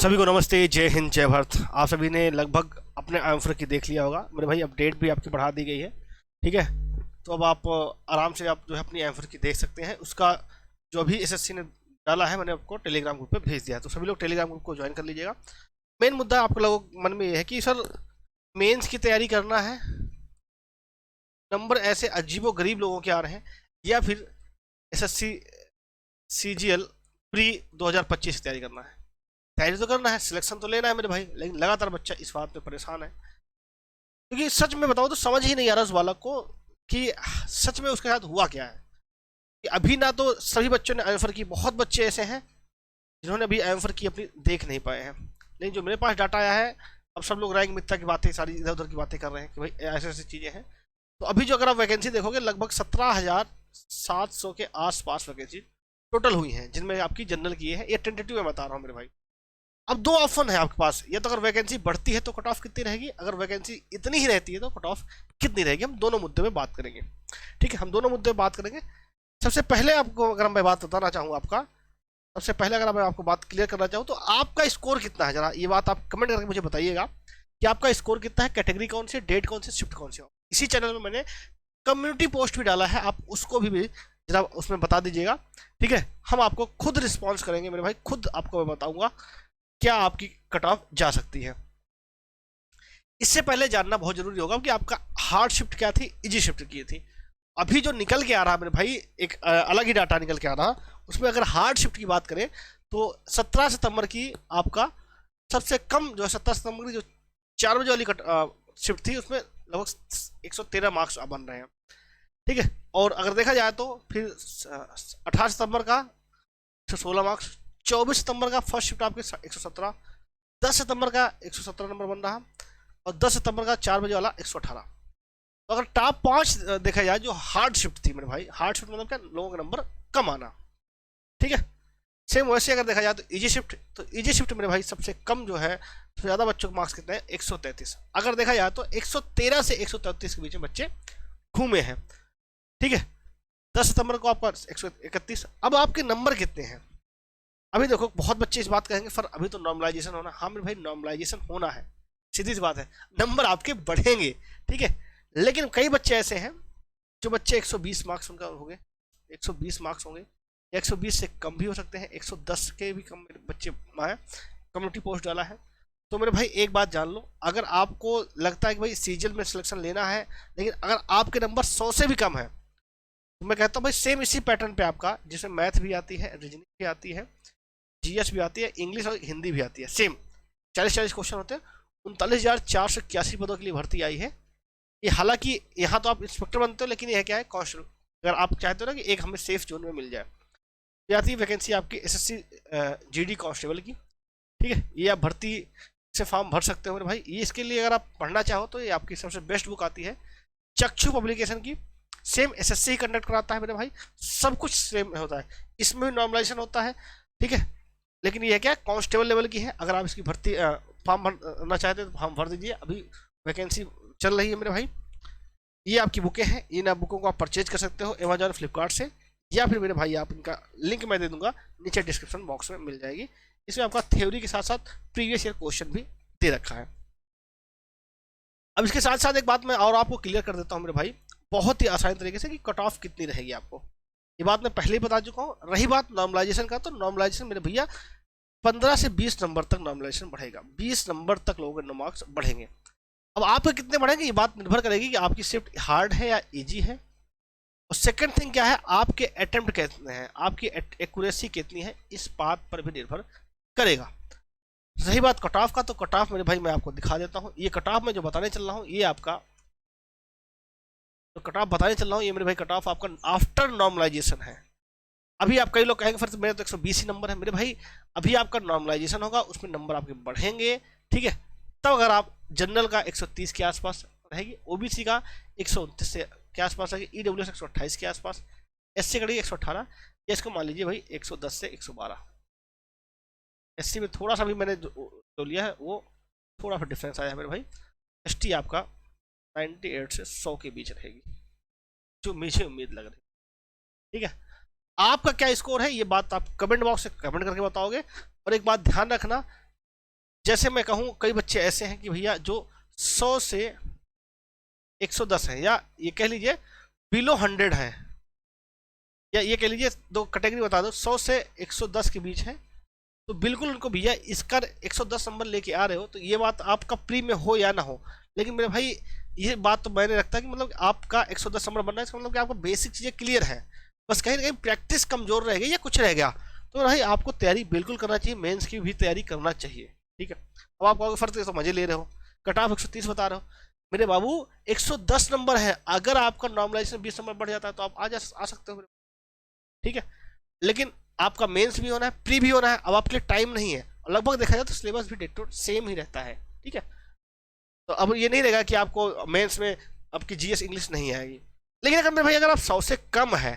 सभी को नमस्ते, जय हिंद, जय भारत। आप सभी ने लगभग अपने आंसर की देख लिया होगा मेरे भाई। अपडेट भी आपकी बढ़ा दी गई है, ठीक है। तो अब आप आराम से आप जो है अपनी आंसर की देख सकते हैं। उसका जो अभी एसएससी ने डाला है मैंने आपको टेलीग्राम ग्रुप पे भेज दिया है, तो सभी लोग टेलीग्राम ग्रुप को ज्वाइन कर लीजिएगा। मेन मुद्दा आपके लोगों के मन में ये है कि सर मेंस की तैयारी करना है, नंबर ऐसे अजीबो गरीब लोगों के आ रहे हैं, या फिर एसएससी सीजीएल प्री 2025 की तैयारी करना है। तैयारी तो करना है, सिलेक्शन तो लेना है मेरे भाई, लेकिन लगातार बच्चा इस बात पे परेशान है क्योंकि सच में बताऊं तो समझ ही नहीं आ रहा उस बालक को कि सच में उसके साथ हुआ क्या है। कि अभी ना तो सभी बच्चों ने आंसर की, बहुत बच्चे ऐसे हैं जिन्होंने अभी आंसर की अपनी देख नहीं पाए हैं। लेकिन जो मेरे पास डाटा आया है, अब सब लोग रैंक मिथ्या की बातें, सारी इधर उधर की बातें कर रहे हैं कि भाई ऐसी ऐसी चीज़ें हैं। तो अभी जो अगर आप वैकेंसी देखोगे, लगभग 17,700 के आसपास वैकेंसी टोटल हुई हैं, जिनमें आपकी जनरल की है। ये टेंटेटिव में बता रहा हूँ मेरे भाई। अब दो ऑप्शन है आपके पास, या तो अगर वैकेंसी बढ़ती है तो कट ऑफ कितनी रहेगी, अगर वैकेंसी इतनी ही रहती है तो कट ऑफ कितनी रहेगी। हम दोनों मुद्दे में बात करेंगे, ठीक है। हम दोनों मुद्दे में बात करेंगे। सबसे पहले आपको अगर मैं बात बताना चाहूँ आपका, सबसे पहले अगर मैं आपको बात क्लियर करना चाहूँ तो आपका स्कोर कितना है, जरा ये बात आप कमेंट करके मुझे बताइएगा कि आपका स्कोर कितना है, कैटेगरी कौन सी, डेट कौन सी, शिफ्ट कौन सी हो। इसी चैनल में मैंने कम्युनिटी पोस्ट भी डाला है, आप उसको भी जरा उसमें बता दीजिएगा, ठीक है। हम आपको खुद रिस्पॉन्स करेंगे मेरे भाई, खुद आपको मैं बताऊंगा क्या आपकी कट ऑफ जा सकती है। इससे पहले जानना बहुत जरूरी होगा कि आपका हार्ड शिफ्ट क्या थी, इजी शिफ्ट की थी। अभी जो निकल के आ रहा मेरे भाई, एक अलग ही डाटा निकल के आ रहा, उसमें अगर हार्ड शिफ्ट की बात करें तो 17 सितंबर की आपका सबसे कम जो 17 सितंबर की जो 4 बजे वाली शिफ्ट थी, उसमें लगभग 113 मार्क्स बन रहे हैं, ठीक है। और अगर देखा जाए तो फिर 18 सितंबर का 116 मार्क्स, 24 सितंबर का फर्स्ट शिफ्ट आपके 117, 10 सितंबर का 117 नंबर बन रहा, और 10 सितंबर का 4 बजे वाला 118। तो अगर टॉप 5 देखा जाए जो हार्ड शिफ्ट थी मेरे भाई, हार्ड शिफ्ट मतलब क्या, लोगों का नंबर कम आना, ठीक है। सेम वैसे अगर देखा जाए तो इजी शिफ्ट, तो इजी शिफ्ट मेरे भाई सबसे कम जो है, सबसे ज़्यादा बच्चों के मार्क्स कितने हैं, 133। अगर देखा जाए तो 113 से 133 के बीच में बच्चे घूमे हैं, ठीक है। 10 सितंबर को आपका 131। अब आपके नंबर कितने हैं, अभी देखो बहुत बच्चे इस बात कहेंगे सर अभी तो नॉर्मलाइजेशन होना। हाँ मेरे भाई, नॉर्मलाइजेशन होना है, सीधी सी बात है, नंबर आपके बढ़ेंगे, ठीक है। लेकिन कई बच्चे ऐसे हैं जो बच्चे 120 मार्क्स उनका हो गए, 120 मार्क्स होंगे, 120 से कम भी हो सकते हैं, 110 के भी कम बच्चे आए, कम्युनिटी पोस्ट डाला है। तो मेरे भाई एक बात जान लो, अगर आपको लगता है कि भाई सीजीएल में सिलेक्शन लेना है, लेकिन अगर आपके नंबर 100 से भी कम है, तो मैं कहता हूँ भाई सेम इसी पैटर्न पे आपका, जिसमें मैथ भी आती है, रीजनिंग भी आती है, जीएस भी आती है, इंग्लिश और हिंदी भी आती है, सेम 40-40 क्वेश्चन होते हैं। 39,481 पदों के लिए भर्ती आई है ये। हालांकि यहाँ तो आप इंस्पेक्टर बनते हो, लेकिन यह क्या है, कांस्टेबल। अगर आप चाहते हो ना कि एक हमें सेफ जोन में मिल जाए, तो आती है वैकेंसी आपकी एसएससी जीडी कांस्टेबल की, ठीक है। ये आप भर्ती से फॉर्म भर सकते हो मेरे भाई। ये इसके लिए अगर आप पढ़ना चाहो तो ये आपकी सबसे बेस्ट बुक आती है चक्षु पब्लिकेशन की। सेम एसएससी ही कंडक्ट कराता है मेरे भाई, सब कुछ सेम होता है, इसमें भी नॉर्मलाइजेशन होता है, ठीक है। लेकिन ये क्या है, कांस्टेबल लेवल की है। अगर आप इसकी भर्ती फॉर्म भरना चाहते हैं तो फॉर्म भर दीजिए, अभी वैकेंसी चल रही है मेरे भाई। ये आपकी बुकें हैं, इन आप बुकों को आप परचेज कर सकते हो अमेजॉन फ्लिपकार्ट से, या फिर मेरे भाई आप इनका लिंक मैं दे दूंगा नीचे डिस्क्रिप्शन बॉक्स में मिल जाएगी। इसमें आपका थ्योरी के साथ साथ प्रीवियस ईयर क्वेश्चन भी दे रखा है। अब इसके साथ साथ एक बात मैं और आपको क्लियर कर देता हूँ मेरे भाई, बहुत ही आसान तरीके से, कि कट ऑफ कितनी रहेगी आपको। ये बात मैं पहले ही बता चुका हूँ। रही बात नॉर्मलाइजेशन का, तो नॉर्मलाइजेशन मेरे भैया 15 से 20 नंबर तक नॉर्मलाइजेशन बढ़ेगा, 20 नंबर तक लोगों के मार्क्स बढ़ेंगे। अब आपके कितने बढ़ेंगे ये बात निर्भर करेगी कि आपकी शिफ्ट हार्ड है या इजी है, और सेकंड थिंग क्या है, आपके अटेम्प्ट कितने हैं, आपकी एक्यूरेसी कितनी है, इस बात पर भी निर्भर करेगा। रही बात कट ऑफ का, तो कट ऑफ मेरे भाई मैं आपको दिखा देता हूँ। ये कट ऑफ मैं जो बताने चल रहा हूँ, ये आपका जो कट ऑफ बताने चल रहा हूँ, ये मेरे भाई कट ऑफ आपका आफ्टर नॉर्मलाइजेशन है। अभी आप कई लोग कहेंगे फिर मेरे तो 120 ही नंबर है, मेरे भाई अभी आपका नॉर्मलाइजेशन होगा, उसमें नंबर आपके बढ़ेंगे, ठीक है। तब अगर आप जनरल का 130 के आसपास रहेगी, ओबीसी का 129 के आसपास रहेगी, ईडब्ल्यूएस 128 के आसपास, एससी करेगी 118, या इसको मान लीजिए भाई 110 से 112। एससी में थोड़ा सा भी मैंने जो लिया है वो थोड़ा सा डिफरेंस आया है मेरे भाई। एसटी आपका 98 से 100 के बीच रहेगी, जो मुझे उम्मीद लग रही है, ठीक है। आपका क्या स्कोर है, ये बात आप कमेंट बॉक्स से कमेंट करके बताओगे। और एक बात ध्यान रखना, जैसे मैं कहूँ कई बच्चे ऐसे हैं कि भैया जो 100 से 110 है, या ये कह लीजिए बिलो 100 है, या ये कह लीजिए दो कैटेगरी बता दो, 100 से 110 के बीच है, तो बिल्कुल उनको भैया इसका 110 नंबर लेके आ रहे हो तो ये बात आपका प्री में हो या ना हो, लेकिन मेरे भाई ये बात तो मैंने रखता है कि मतलब आपका 110 नंबर बनना है, इसका मतलब कि आपको बेसिक चीज़ें क्लियर है, बस कहीं ना कहीं प्रैक्टिस कमजोर रह गई या कुछ रह गया, तो भाई आपको तैयारी बिल्कुल करना चाहिए, मेंस की भी तैयारी करना चाहिए। ठीक है, अब आप कहोगे फर्क तो मजे ले रहे हो, कट ऑफ 130 बता रहे हो, मेरे बाबू 110 नंबर है, अगर आपका नॉर्मलाइजेशन 20 नंबर बढ़ जाता है तो आप आ सकते हो। ठीक है, लेकिन आपका मेंस भी होना है, प्री भी होना है, अब आपके लिए टाइम नहीं है, और लगभग देखा जाए तो सिलेबस भी डेट सेम ही रहता है। ठीक है, तो अब ये नहीं रहेगा कि आपको मेंस में आपकी जीएस इंग्लिश नहीं आएगी, लेकिन अगर मेरे भाई अगर आप 100 से कम है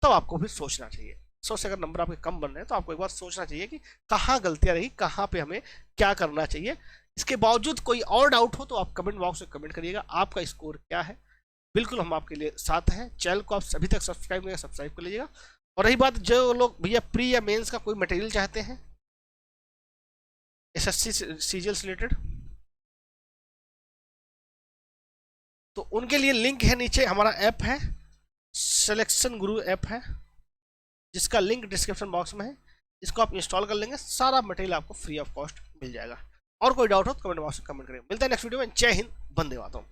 तो आपको भी सोचना चाहिए, 100 से अगर नंबर आपके कम बन रहे हैं तो आपको एक बार सोचना चाहिए कि कहाँ गलतियां रही, कहाँ पे हमें क्या करना चाहिए। इसके बावजूद कोई और डाउट हो तो आप कमेंट बॉक्स में कमेंट करिएगा, आपका स्कोर क्या है, बिल्कुल हम आपके लिए साथ हैं। चैनल को आप सभी तक सब्सक्राइब करिएगा, सब्सक्राइब कर लीजिएगा। और रही बात जो लोग भैया प्री या मेंस का कोई मटेरियल चाहते हैं एसएससी सीजीएल से रिलेटेड, तो उनके लिए लिंक है नीचे, हमारा ऐप है सिलेक्शन गुरु ऐप है, जिसका लिंक डिस्क्रिप्शन बॉक्स में है, इसको आप इंस्टॉल कर लेंगे, सारा मटेरियल आपको फ्री ऑफ कॉस्ट मिल जाएगा। और कोई डाउट हो तो कमेंट बॉक्स में कमेंट करें। मिलता है नेक्स्ट वीडियो में। जय हिंद, वंदे मातरम।